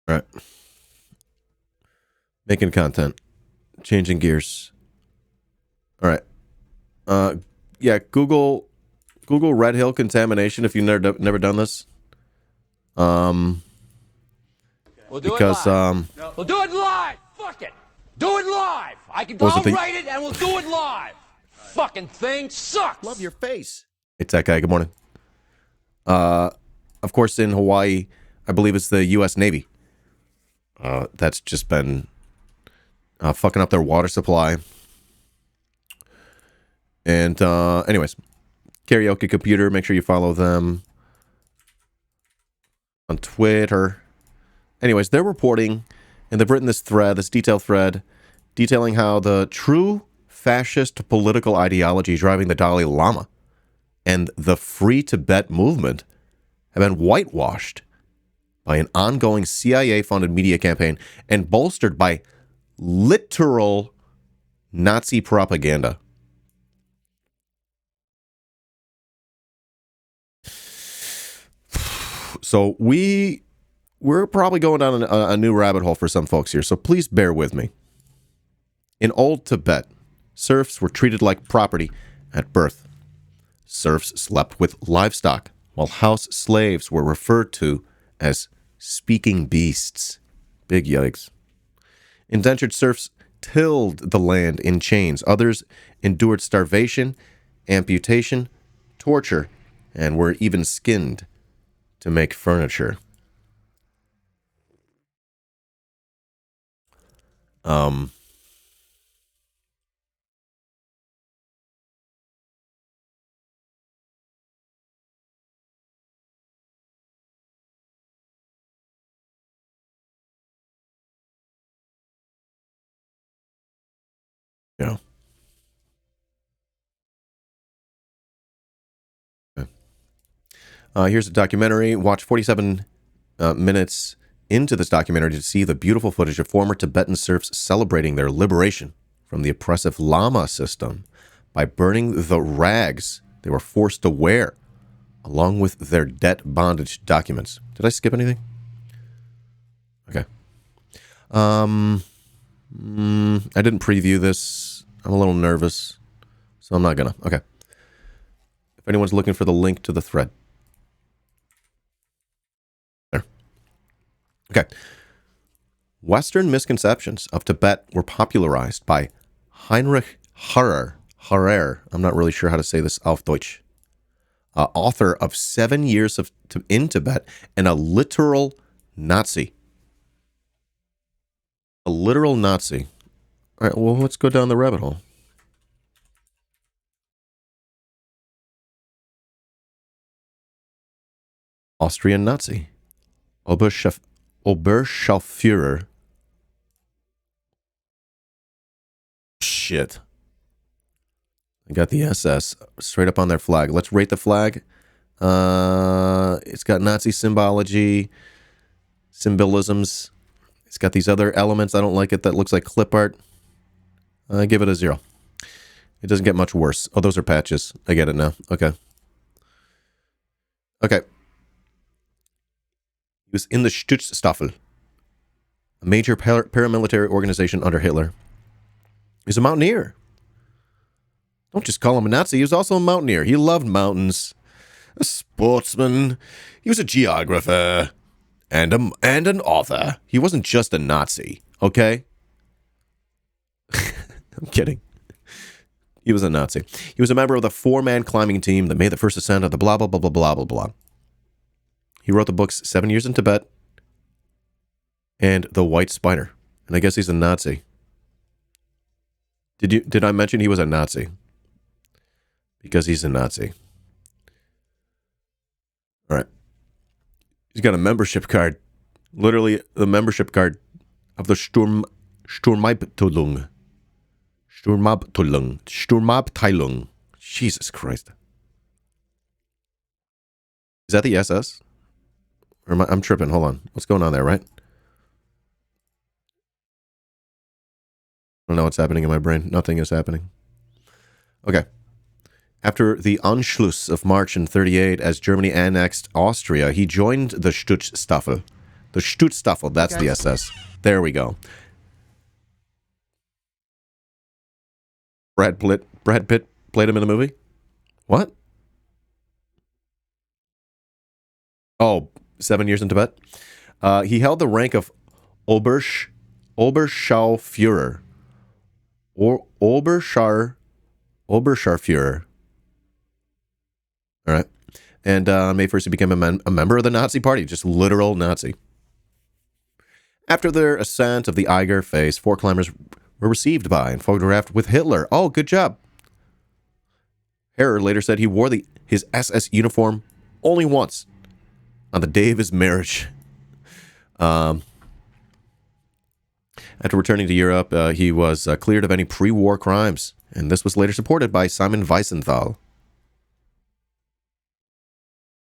All right. Making content. Changing gears. All right. Yeah, Google Red Hill contamination if you've never done this. We'll do because it live. We'll do it live. Fuck it. Do it live. I'll write it and we'll do it live. Fucking thing sucks. Love your face. It's that guy. Good morning. Of course, in Hawaii, I believe it's the U.S. Navy. That's just been fucking up their water supply. And anyways, Karaoke Computer, make sure you follow them on Twitter. Anyways, they're reporting, and they've written this detailed thread, detailing how the true fascist political ideology driving the Dalai Lama and the Free Tibet movement have been whitewashed by an ongoing CIA-funded media campaign and bolstered by literal Nazi propaganda. So we're probably going down a new rabbit hole for some folks here, so please bear with me. In old Tibet, serfs were treated like property at birth. Serfs slept with livestock, while house slaves were referred to as speaking beasts. Big yikes. Indentured serfs tilled the land in chains. Others endured starvation, amputation, torture, and were even skinned to make furniture. Yeah. Here's a documentary. Watch 47 minutes into this documentary to see the beautiful footage of former Tibetan serfs celebrating their liberation from the oppressive Lama system by burning the rags they were forced to wear, along with their debt bondage documents. Did I skip anything? Okay. I didn't preview this. I'm a little nervous, so I'm not gonna. Okay. If anyone's looking for the link to the thread. There. Okay. Western misconceptions of Tibet were popularized by Heinrich Harrer. I'm not really sure how to say this auf Deutsch. Author of 7 Years in Tibet and a literal Nazi. A literal Nazi. All right, well, let's go down the rabbit hole. Austrian Nazi. Oberscharführer. Shit. I got the SS straight up on their flag. Let's rate the flag. It's got Nazi symbolisms. It's got these other elements. I don't like it. That looks like clip art. I give it a 0. It doesn't get much worse. Oh, those are patches. I get it now. Okay. Okay. He was in the Schutzstaffel, a major paramilitary organization under Hitler. He's a mountaineer. Don't just call him a Nazi. He was also a mountaineer. He loved mountains. A sportsman. He was a geographer. And an author. He wasn't just a Nazi, okay? I'm kidding. He was a Nazi. He was a member of the 4-man climbing team that made the first ascent of the blah, blah, blah, blah, blah, blah, blah. He wrote the books 7 Years in Tibet and The White Spider. And I guess he's a Nazi. Did I mention he was a Nazi? Because he's a Nazi. All right. He's got a membership card. Literally the membership card of the Sturmabteilung. Sturmabteilung. Jesus Christ. Is that the SS? Or I'm tripping. Hold on. What's going on there, right? I don't know what's happening in my brain. Nothing is happening. Okay. After the Anschluss of March in 1938, as Germany annexed Austria, he joined the Schutzstaffel, The Stutzstaffel, that's the SS. There we go. Brad Pitt played him in the movie? What? Oh, 7 years in Tibet? He held the rank of Oberscharführer. Oberscharführer. All right. And on May 1st, he became a member of the Nazi Party, just literal Nazi. After their ascent of the Eiger face, 4 climbers were received by and photographed with Hitler. Oh, good job. Harrer later said he wore his SS uniform only once, on the day of his marriage. After returning to Europe, he was cleared of any pre-war crimes, and this was later supported by Simon Wiesenthal.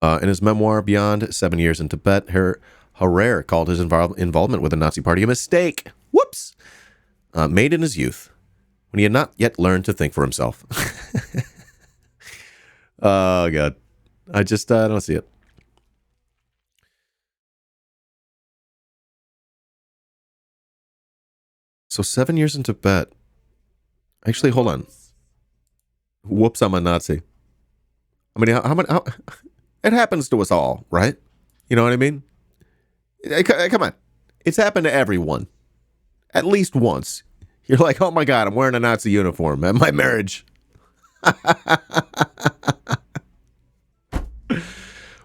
In his memoir, Beyond 7 Years in Tibet, Harrer called his involvement with the Nazi Party a mistake. Whoops! Made in his youth, when he had not yet learned to think for himself. Oh, God. I don't see it. So 7 years in Tibet. Actually, hold on. Whoops, I'm a Nazi. I mean, how it happens to us all, right? You know what I mean? Come on. It's happened to everyone. At least once. You're like, oh my God, I'm wearing a Nazi uniform at my marriage.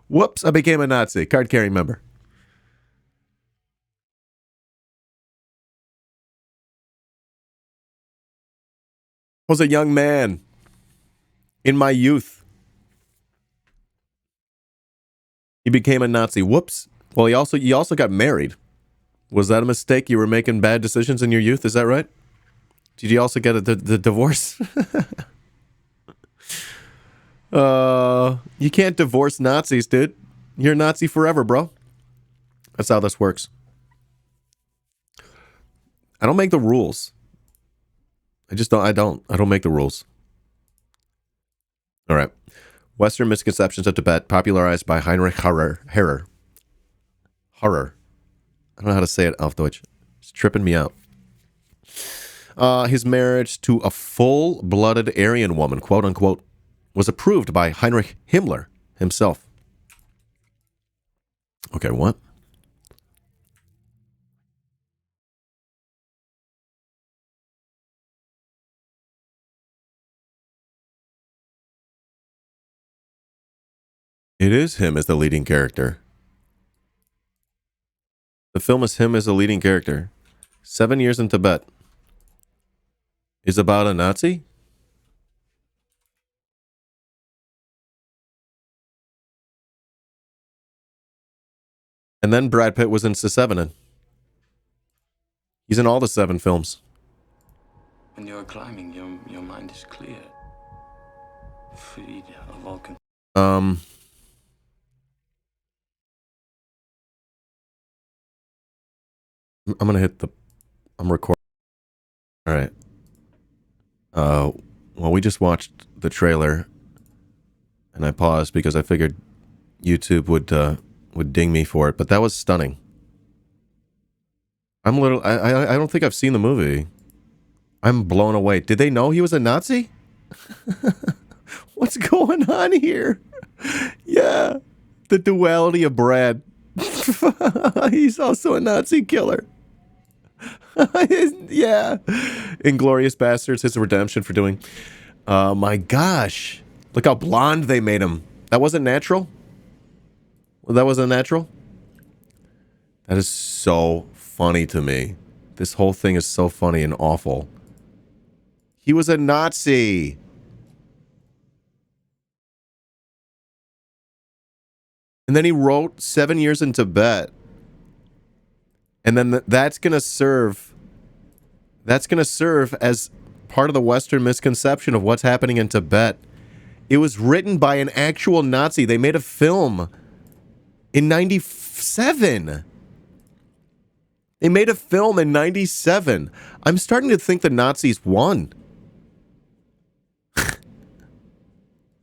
Whoops, I became a Nazi. Card-carrying member. I was a young man in my youth. He became a Nazi. Whoops. Well, you also got married. Was that a mistake? You were making bad decisions in your youth? Is that right? Did you also get the divorce? You can't divorce Nazis, dude. You're a Nazi forever, bro. That's how this works. I don't make the rules. I don't make the rules. All right. Western misconceptions of Tibet, popularized by Heinrich Harrer. I don't know how to say it auf Deutsch. It's tripping me out. His marriage to a full-blooded Aryan woman, quote unquote, was approved by Heinrich Himmler himself. Okay, what? It is him as the leading character. The film is him as the leading character. 7 years in Tibet is about a Nazi? And then Brad Pitt was in Seven. He's in all the 7 films. When you're climbing, your mind is clear. Freed of all I'm gonna hit I'm recording. All right. Well, we just watched the trailer, and I paused because I figured YouTube would ding me for it. But that was stunning. I don't think I've seen the movie. I'm blown away. Did they know he was a Nazi? What's going on here? Yeah, the duality of Brad. He's also a Nazi killer. Yeah. Inglourious Bastards, his redemption for doing. My gosh. Look how blonde they made him. That wasn't natural? Well, that wasn't natural? That is so funny to me. This whole thing is so funny and awful. He was a Nazi. And then he wrote 7 years in Tibet. And then that's going to serve as part of the Western misconception of what's happening in Tibet. It was written by an actual Nazi. They made a film in 97. They made a film in 97. I'm starting to think the Nazis won.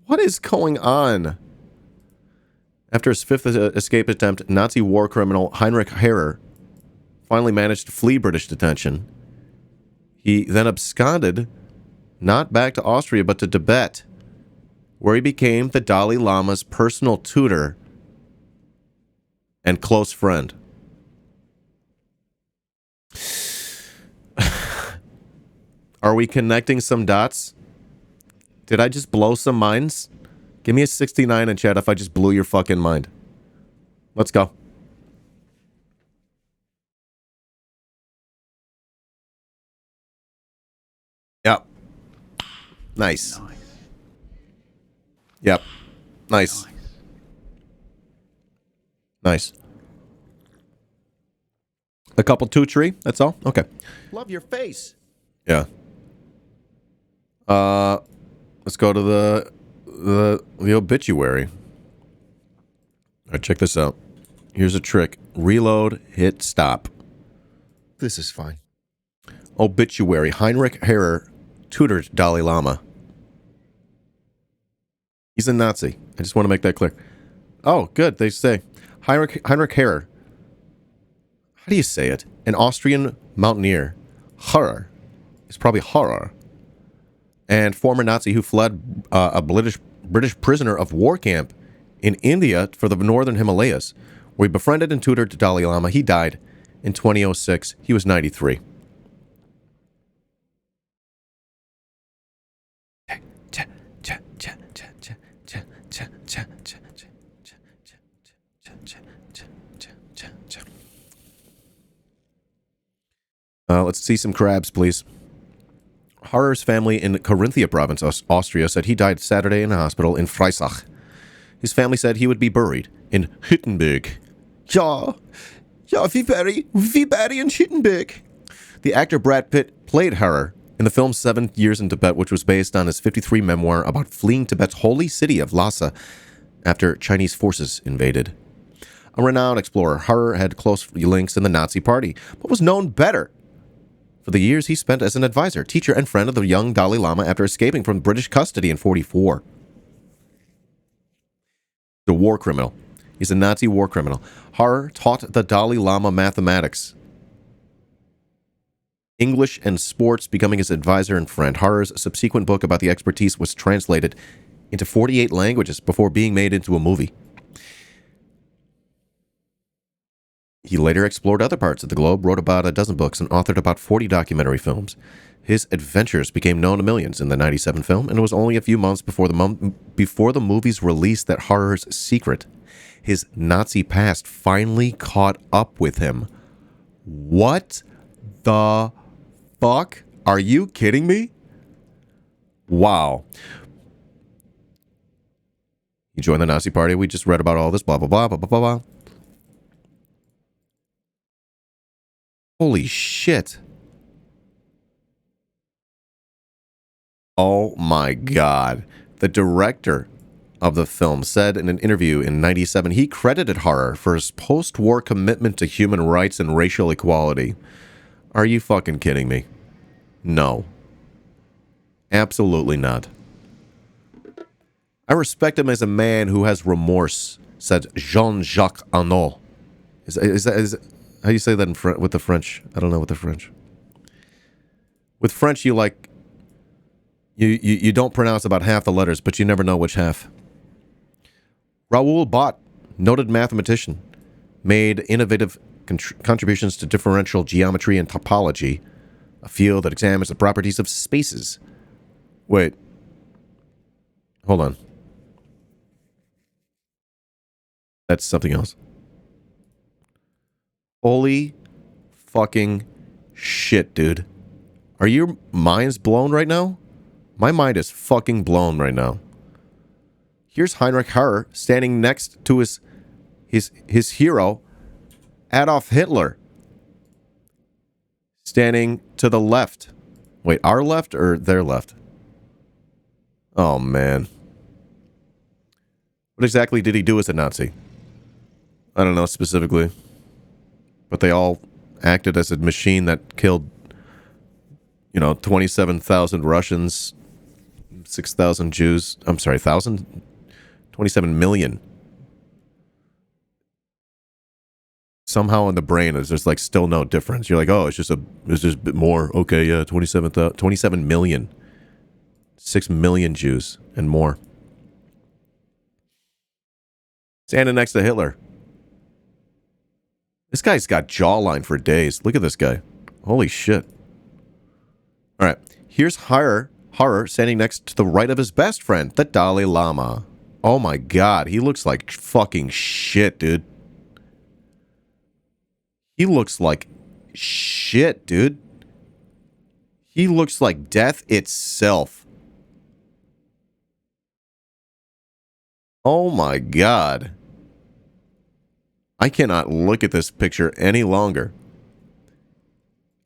What is going on? After his fifth escape attempt, Nazi war criminal Heinrich Harrer finally managed to flee British detention. He then absconded, not back to Austria, but to Tibet, where he became the Dalai Lama's personal tutor and close friend. Are we connecting some dots? Did I just blow some minds? Give me a 69 in chat if I just blew your fucking mind. Let's go. Yep. Nice. Yep. Nice. Nice. A couple tree. That's all? Okay. Love your face. Yeah. Let's go to the obituary. All right, check this out. Here's a trick. Reload, hit stop. This is fine. Obituary. Heinrich Harrer tutored Dalai Lama. He's a Nazi. I just want to make that clear. Oh, good. They say Heinrich Harrer. How do you say it? An Austrian mountaineer. Harrer. It's probably horror. And former Nazi who fled a British prisoner of war camp in India for the northern Himalayas, where he befriended and tutored the Dalai Lama. He died in 2006. He was 93. Let's see some crabs, please. Harrer's family in Carinthia province, Austria, said he died Saturday in a hospital in Freisach. His family said he would be buried in Hüttenberg. Ja, wie bury in Hüttenberg. The actor Brad Pitt played Harrer in the film 7 Years in Tibet, which was based on his 1953 memoir about fleeing Tibet's holy city of Lhasa after Chinese forces invaded. A renowned explorer, Harrer had close links in the Nazi Party, but was known better for the years he spent as an advisor, teacher, and friend of the young Dalai Lama after escaping from British custody in 1944. The war criminal. He's a Nazi war criminal. Harrer taught the Dalai Lama mathematics, English, and sports, becoming his advisor and friend. Harrer's subsequent book about the expertise was translated into 48 languages before being made into a movie. He later explored other parts of the globe, wrote about a dozen books, and authored about 40 documentary films. His adventures became known to millions in the 1997 film, and it was only a few months before the movie's release that Harrer's secret, his Nazi past, finally caught up with him. What the fuck? Are you kidding me? Wow. He joined the Nazi Party. We just read about all this, blah, blah, blah, blah, blah, blah. Holy shit. Oh my God. The director of the film said in an interview in 1997 he credited Harrer for his post-war commitment to human rights and racial equality. Are you fucking kidding me? No. Absolutely not. I respect him as a man who has remorse, said Jean-Jacques Arnaud. Is how do you say that with the French? I don't know with the French. With French, you don't pronounce about half the letters, but you never know which half. Raoul Bott, noted mathematician, made innovative contributions to differential geometry and topology, a field that examines the properties of spaces. Wait. Hold on. That's something else. Holy fucking shit, dude. Are your minds blown right now? My mind is fucking blown right now. Here's Heinrich Harrer standing next to his hero, Adolf Hitler. Standing to the left. Wait, our left or their left? Oh, man. What exactly did he do as a Nazi? I don't know specifically. But they all acted as a machine that killed, 27,000 Russians, 6,000 Jews. I'm sorry, 27 million somehow in the brain, there's just like still no difference. You're like, oh, it's just a bit more. Okay, yeah, 27 million. 6 million Jews and more. Standing next to Hitler. This guy's got jawline for days. Look at this guy. Holy shit. All right. Here's Horror standing next to the right of his best friend, the Dalai Lama. Oh my god. He looks like fucking shit, dude. He looks like shit, dude. He looks like death itself. Oh my god. I cannot look at this picture any longer.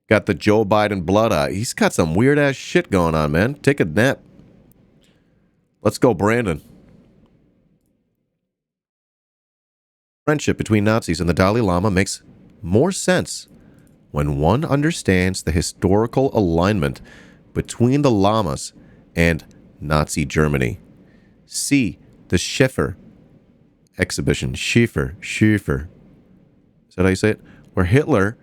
Got the Joe Biden blood eye. He's got some weird ass shit going on, man. Take a nap. Let's go, Brandon. Friendship between Nazis and the Dalai Lama makes more sense when one understands the historical alignment between the Lamas and Nazi Germany. See the Schiffer exhibition. Schiffer. Is that how you say it? Where Hitler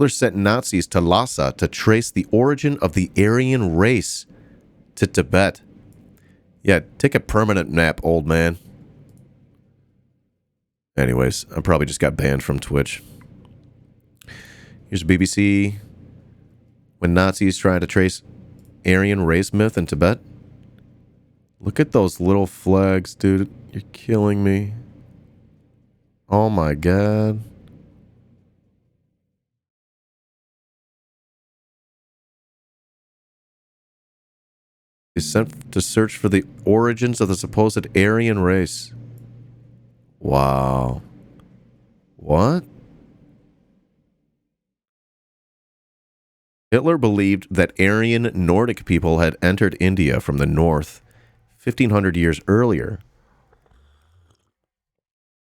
sent Nazis to Lhasa to trace the origin of the Aryan race to Tibet. Yeah, take a permanent nap, old man. Anyways, I probably just got banned from Twitch. Here's BBC. When Nazis try to trace Aryan race myth in Tibet. Look at those little flags, dude. You're killing me. Oh my god. He's sent to search for the origins of the supposed Aryan race. Wow. What? Hitler believed that Aryan Nordic people had entered India from the north 1,500 years earlier,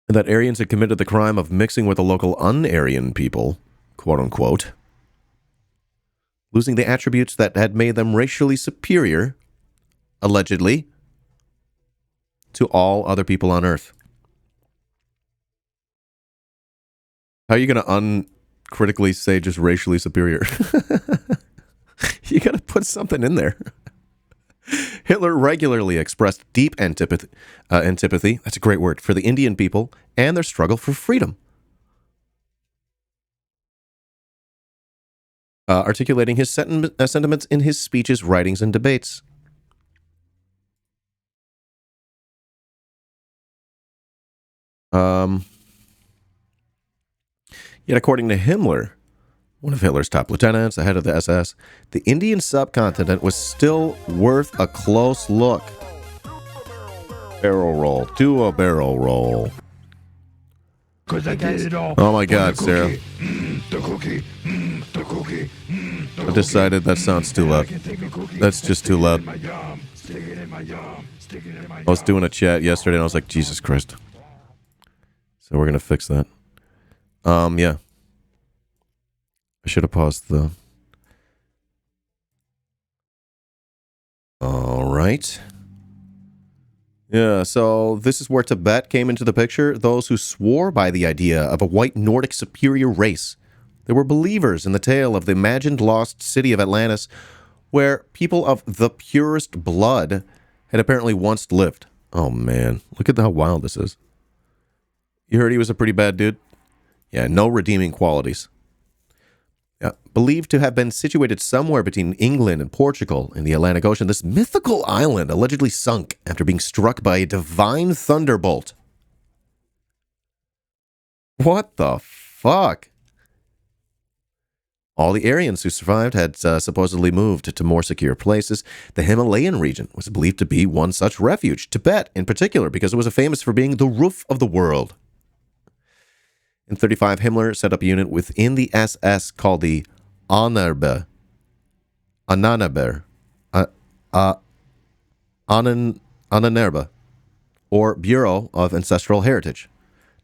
and that Aryans had committed the crime of mixing with the local un-Aryan people, quote-unquote, losing the attributes that had made them racially superior, allegedly, to all other people on Earth. How are you going to uncritically say just racially superior? You got to put something in there. Hitler regularly expressed deep antipathy, that's a great word, for the Indian people and their struggle for freedom. Articulating his sentiments in his speeches, writings, and debates. Yet according to Himmler, one of Hitler's top lieutenants, the head of the SS, the Indian subcontinent was still worth a close look. Barrel roll. Do a barrel roll. Cause I did it all. Oh my god, Sarah. The cookie. The cookie. I decided that sounds too loud. That's just too loud. I was doing a chat yesterday and I was like, Jesus Christ. So we're going to fix that. Yeah. I should have paused the... All right. Yeah, so this is where Tibet came into the picture. Those who swore by the idea of a white Nordic superior race. They were believers in the tale of the imagined lost city of Atlantis, where people of the purest blood had apparently once lived. Oh, man. Look at how wild this is. You heard he was a pretty bad dude? Yeah, no redeeming qualities. Yeah, believed to have been situated somewhere between England and Portugal in the Atlantic Ocean, this mythical island allegedly sunk after being struck by a divine thunderbolt. What the fuck? All the Aryans who survived had supposedly moved to more secure places. The Himalayan region was believed to be one such refuge, Tibet in particular, because it was famous for being the roof of the world. In 1935, Himmler set up a unit within the SS called the Annaberg, or Bureau of Ancestral Heritage,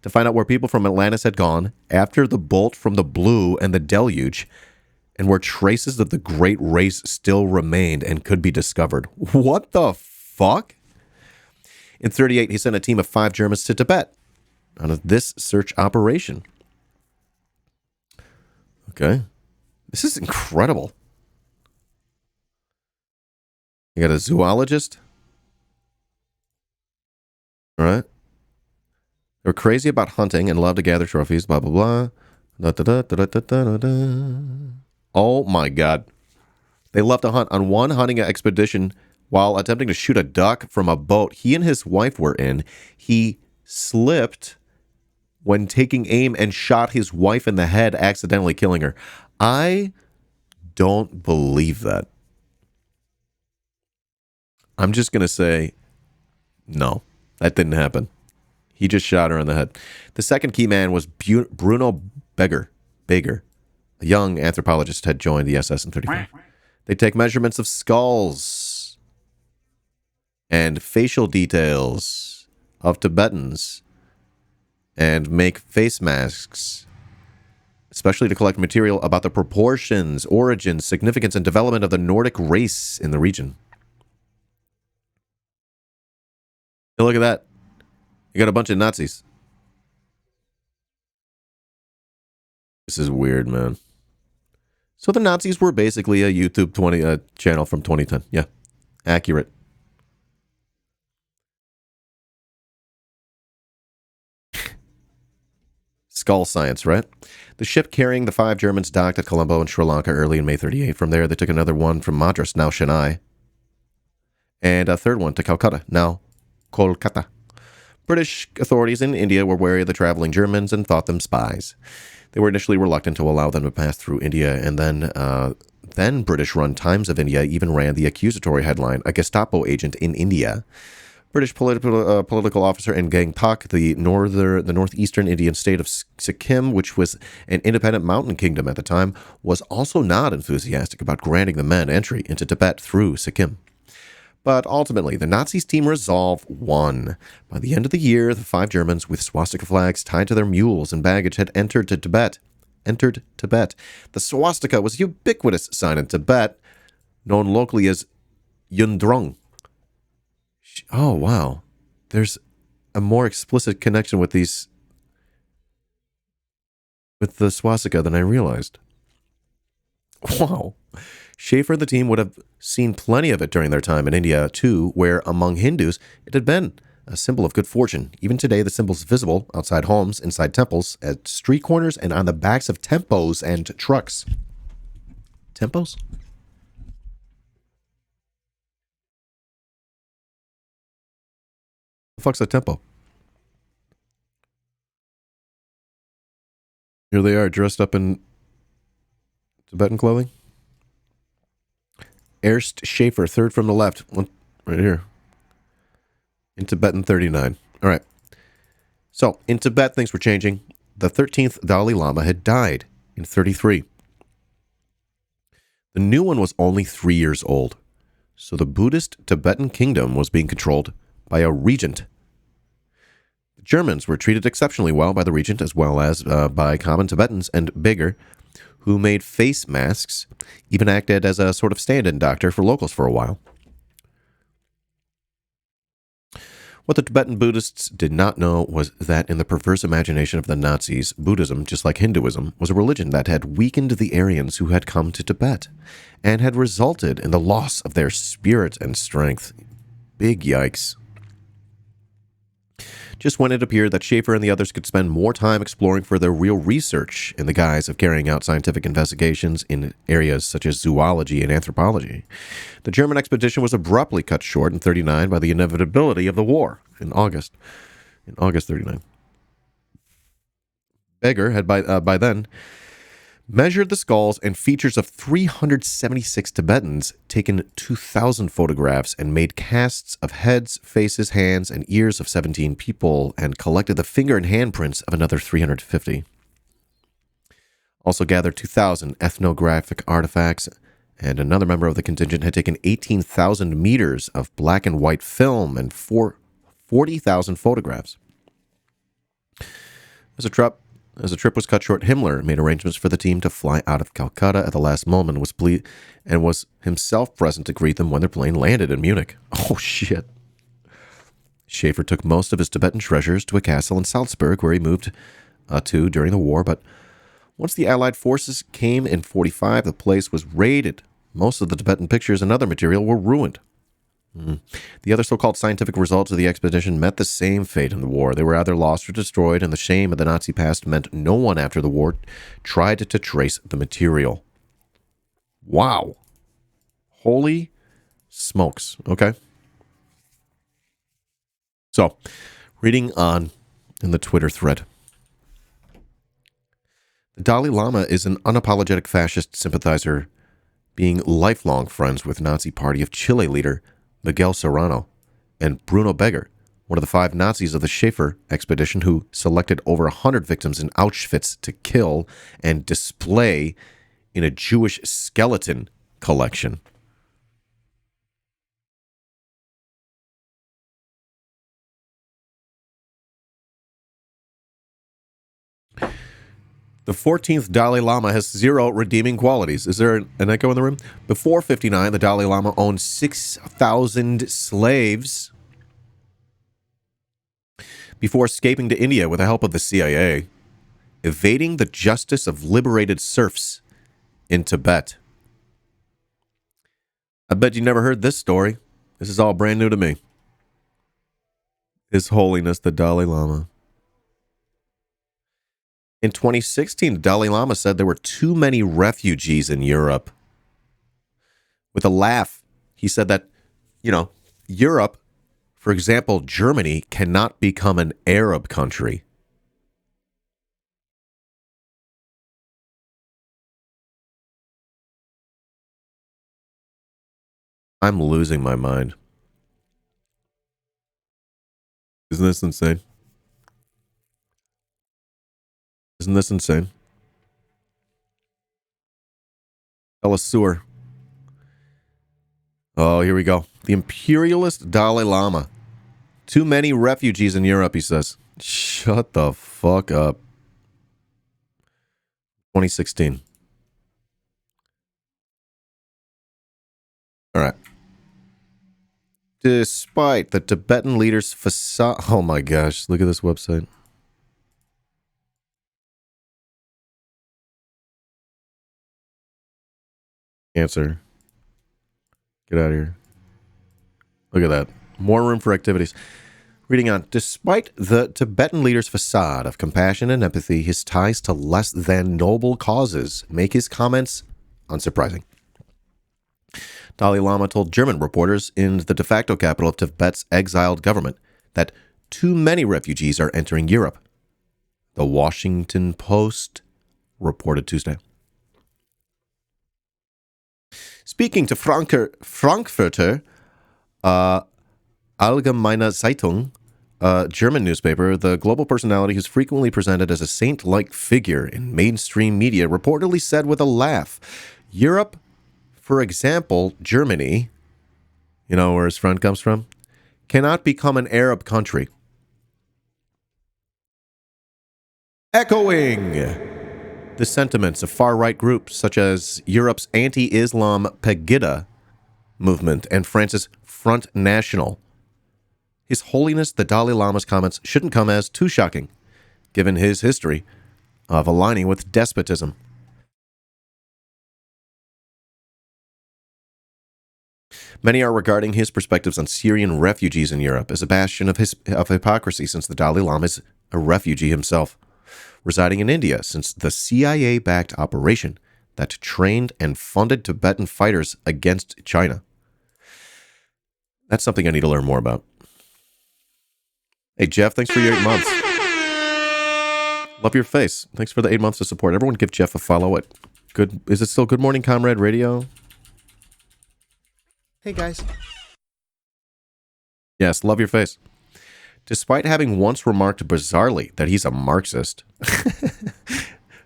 to find out where people from Atlantis had gone after the bolt from the blue and the deluge, and where traces of the great race still remained and could be discovered. What the fuck? In 1938, he sent a team of 5 Germans to Tibet on this search operation. Okay. This is incredible. You got a zoologist. All right. They were crazy about hunting and loved to gather trophies, blah, blah, blah. Da, da, da, da, da, da, da, da. Oh, my God. They loved to hunt. On one hunting expedition, while attempting to shoot a duck from a boat he and his wife were in, he slipped when taking aim and shot his wife in the head, accidentally killing her. I don't believe that. I'm just going to say, no, that didn't happen. He just shot her in the head. The second key man was Bruno Beger, a young anthropologist, had joined the SS in 1935. They take measurements of skulls and facial details of Tibetans and make face masks, especially to collect material about the proportions, origins, significance, and development of the Nordic race in the region. Hey, look at that. You got a bunch of Nazis. This is weird, man. So the Nazis were basically a YouTube channel from 2010. Yeah, accurate. Skull science, right? The ship carrying the 5 Germans docked at Colombo in Sri Lanka early in May 38. From there, they took another one from Madras, now Chennai, and a third one to Calcutta, now Kolkata. British authorities in India were wary of the traveling Germans and thought them spies. They were initially reluctant to allow them to pass through India, and then British-run Times of India even ran the accusatory headline, "A Gestapo agent in India." British political officer in Gangtok, the northeastern Indian state of Sikkim, which was an independent mountain kingdom at the time, was also not enthusiastic about granting the men entry into Tibet through Sikkim. But ultimately, the Nazis' team resolve won. By the end of the year, the 5 Germans with swastika flags tied to their mules and baggage had entered Tibet. The swastika was a ubiquitous sign in Tibet, known locally as Yundrung. Oh, wow. There's a more explicit connection with the swastika than I realized. Wow. Schaefer and the team would have seen plenty of it during their time in India, too, where, among Hindus, it had been a symbol of good fortune. Even today, the symbol is visible outside homes, inside temples, at street corners, and on the backs of tempos and trucks. Tempos? The fuck's a tempo? Here they are, dressed up in Tibetan clothing. Ernst Schaefer, third from the left. One right here. In Tibetan 39. All right. So, in Tibet, things were changing. The 13th Dalai Lama had died in 33. The new one was only 3 years old. So the Buddhist Tibetan kingdom was being controlled by a regent. The Germans were treated exceptionally well by the regent, as well as by common Tibetans and Beger, who made face masks, even acted as a sort of stand-in doctor for locals for a while. What the Tibetan Buddhists did not know was that in the perverse imagination of the Nazis, Buddhism, just like Hinduism, was a religion that had weakened the Aryans who had come to Tibet, and had resulted in the loss of their spirit and strength. Big yikes. Just when it appeared that Schaefer and the others could spend more time exploring for their real research in the guise of carrying out scientific investigations in areas such as zoology and anthropology, the German expedition was abruptly cut short in 39 by the inevitability of the war in August 39. Beger had by then measured the skulls and features of 376 Tibetans, taken 2,000 photographs, and made casts of heads, faces, hands, and ears of 17 people, and collected the finger and handprints of another 350. Also gathered 2,000 ethnographic artifacts, and another member of the contingent had taken 18,000 meters of black and white film and 40,000 photographs. As the trip was cut short, Himmler made arrangements for the team to fly out of Calcutta at the last moment and was himself present to greet them when their plane landed in Munich. Oh, shit. Schaefer took most of his Tibetan treasures to a castle in Salzburg where he moved to during the war, but Once the Allied forces came in 45, the place was raided. Most of the Tibetan pictures and other material were ruined. The other so-called scientific results of the expedition met the same fate in the war. They were either lost or destroyed, and the shame of the Nazi past meant no one after the war tried to trace the material. Wow. Holy smokes. Okay. So, reading on in the Twitter thread. The Dalai Lama is an unapologetic fascist sympathizer, being lifelong friends with Nazi Party of Chile leader Miguel Serrano and Bruno Beger, one of the 5 Nazis of the Schaefer expedition who selected over 100 victims in Auschwitz to kill and display in a Jewish skeleton collection. The 14th Dalai Lama has 0 redeeming qualities. Is there an echo in the room? Before 59, the Dalai Lama owned 6,000 slaves. Before escaping to India with the help of the CIA, evading the justice of liberated serfs in Tibet. I bet you never heard this story. This is all brand new to me. His Holiness the Dalai Lama. In 2016, the Dalai Lama said there were too many refugees in Europe. With a laugh, he said that, Europe, for example, Germany, cannot become an Arab country. I'm losing my mind. Isn't this insane? Isn't this insane? Sewer. Oh, here we go. The imperialist Dalai Lama. Too many refugees in Europe, he says. Shut the fuck up. 2016. All right. Despite the Tibetan leader's facade... Oh my gosh, look at this website. Answer. Get out of here. Look at that. More room for activities. Reading on. Despite the Tibetan leader's facade of compassion and empathy, his ties to less than noble causes make his comments unsurprising. Dalai Lama told German reporters in the de facto capital of Tibet's exiled government that too many refugees are entering Europe. The Washington Post reported Tuesday. Speaking to Frankfurter Allgemeine Zeitung, a German newspaper, the global personality who's frequently presented as a saint-like figure in mainstream media reportedly said with a laugh, Europe, for example, Germany, where his friend comes from, cannot become an Arab country. Echoing the sentiments of far-right groups such as Europe's anti-Islam Pegida movement and France's Front National. His Holiness the Dalai Lama's comments shouldn't come as too shocking, given his history of aligning with despotism. Many are regarding his perspectives on Syrian refugees in Europe as a bastion of hypocrisy, since the Dalai Lama is a refugee himself, residing in India since the CIA-backed operation that trained and funded Tibetan fighters against China. That's something I need to learn more about. Hey, Jeff, thanks for your 8 months. Love your face. Thanks for the 8 months of support. Everyone give Jeff a follow at good. Is it still Good Morning Comrade Radio? Hey, guys. Yes, love your face. Despite having once remarked bizarrely that he's a Marxist,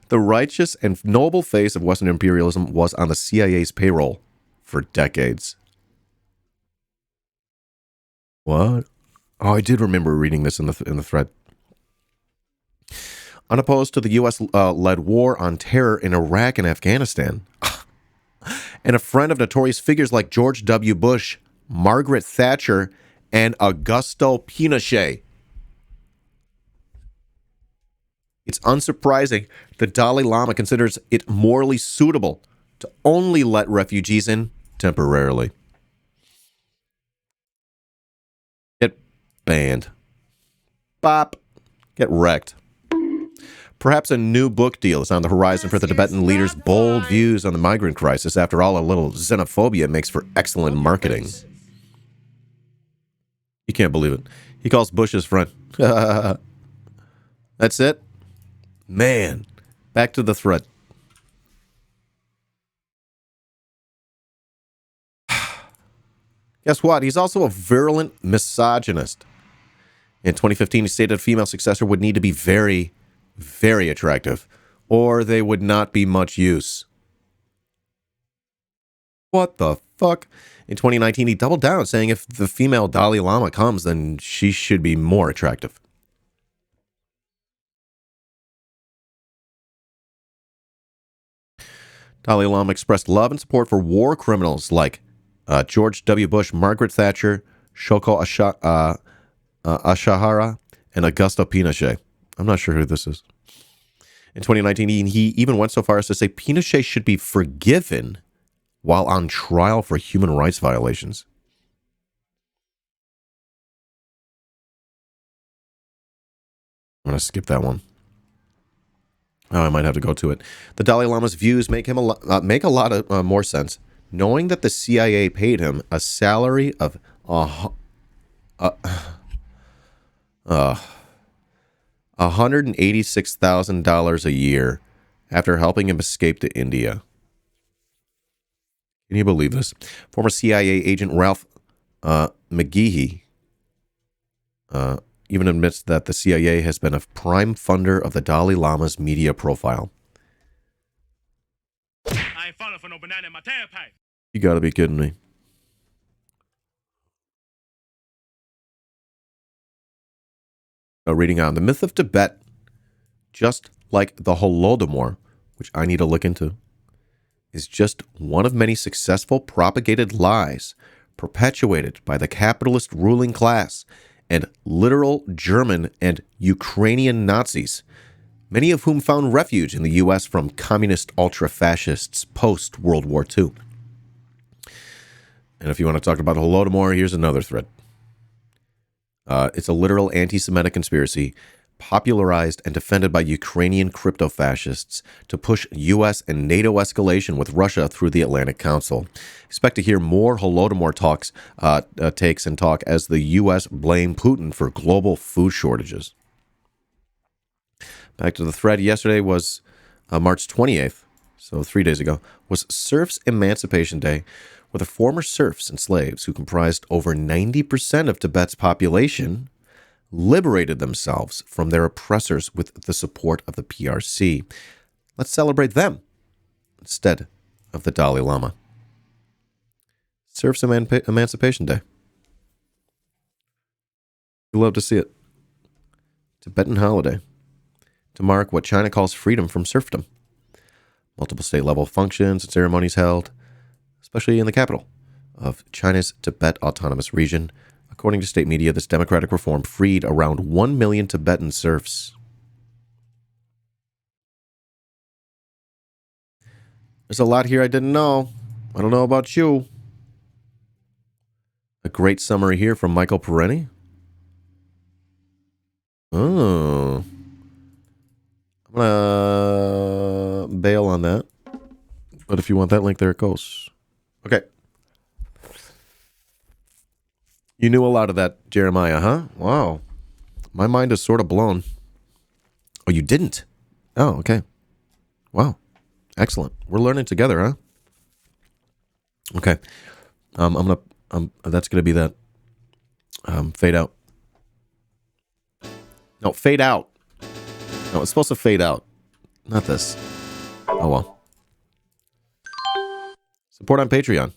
the righteous and noble face of Western imperialism was on the CIA's payroll for decades. What? Oh, I did remember reading this in the thread. Unopposed to the U.S.-led war on terror in Iraq and Afghanistan, and a friend of notorious figures like George W. Bush, Margaret Thatcher, and Augusto Pinochet. It's unsurprising the Dalai Lama considers it morally suitable to only let refugees in temporarily. Get banned. Bop. Get wrecked. Perhaps a new book deal is on the horizon for the Tibetan leader's bold views on the migrant crisis. After all, a little xenophobia makes for excellent marketing. You can't believe it. He calls Bush his friend. That's it? Man, back to the thread. Guess what? He's also a virulent misogynist. In 2015, he stated a female successor would need to be very, very attractive, or they would not be much use. What the fuck? In 2019, he doubled down, saying if the female Dalai Lama comes, then she should be more attractive. Dalai Lama expressed love and support for war criminals like George W. Bush, Margaret Thatcher, Shoko Ashihara, and Augusto Pinochet. I'm not sure who this is. In 2019, he even went so far as to say Pinochet should be forgiven while on trial for human rights violations. I'm going to skip that one. Oh, I might have to go to it. The Dalai Lama's views make him make a lot of more sense. Knowing that the CIA paid him a salary of $186,000 a year after helping him escape to India. Can you believe this? Former CIA agent Ralph McGehee even admits that the CIA has been a prime funder of the Dalai Lama's media profile. I ain't falling for no banana in my tailpipe. You gotta be kidding me. Now, reading on, the myth of Tibet, just like the Holodomor, which I need to look into, is just one of many successful propagated lies perpetuated by the capitalist ruling class and literal German and Ukrainian Nazis, many of whom found refuge in the U.S. from communist ultra-fascists post-World War II. And if you want to talk about Holodomor, here's another thread. It's a literal anti-Semitic conspiracy popularized and defended by Ukrainian crypto-fascists to push U.S. and NATO escalation with Russia through the Atlantic Council. Expect to hear more Holodomor takes and talk as the U.S. blame Putin for global food shortages. Back to the thread. Yesterday was March 28th, so 3 days ago, was Serfs' Emancipation Day, where the former serfs and slaves, who comprised over 90% of Tibet's population, liberated themselves from their oppressors with the support of the PRC. Let's celebrate them instead of the Dalai Lama. Serfs' Emancipation Day. You love to see it. Tibetan holiday to mark what China calls freedom from serfdom. Multiple state-level functions and ceremonies held, especially in the capital of China's Tibet Autonomous Region. According to state media, this democratic reform freed around 1 million Tibetan serfs. There's a lot here I didn't know. I don't know about you. A great summary here from Michael Perenni. Oh. I'm going to bail on that. But if you want that link, there it goes. Okay. You knew a lot of that, Jeremiah, huh? Wow. My mind is sort of blown. Oh, you didn't? Oh, okay. Wow. Excellent. We're learning together, huh? Okay. That's gonna be that. Fade out. No, fade out. No, it's supposed to fade out. Not this. Oh well. Support on Patreon.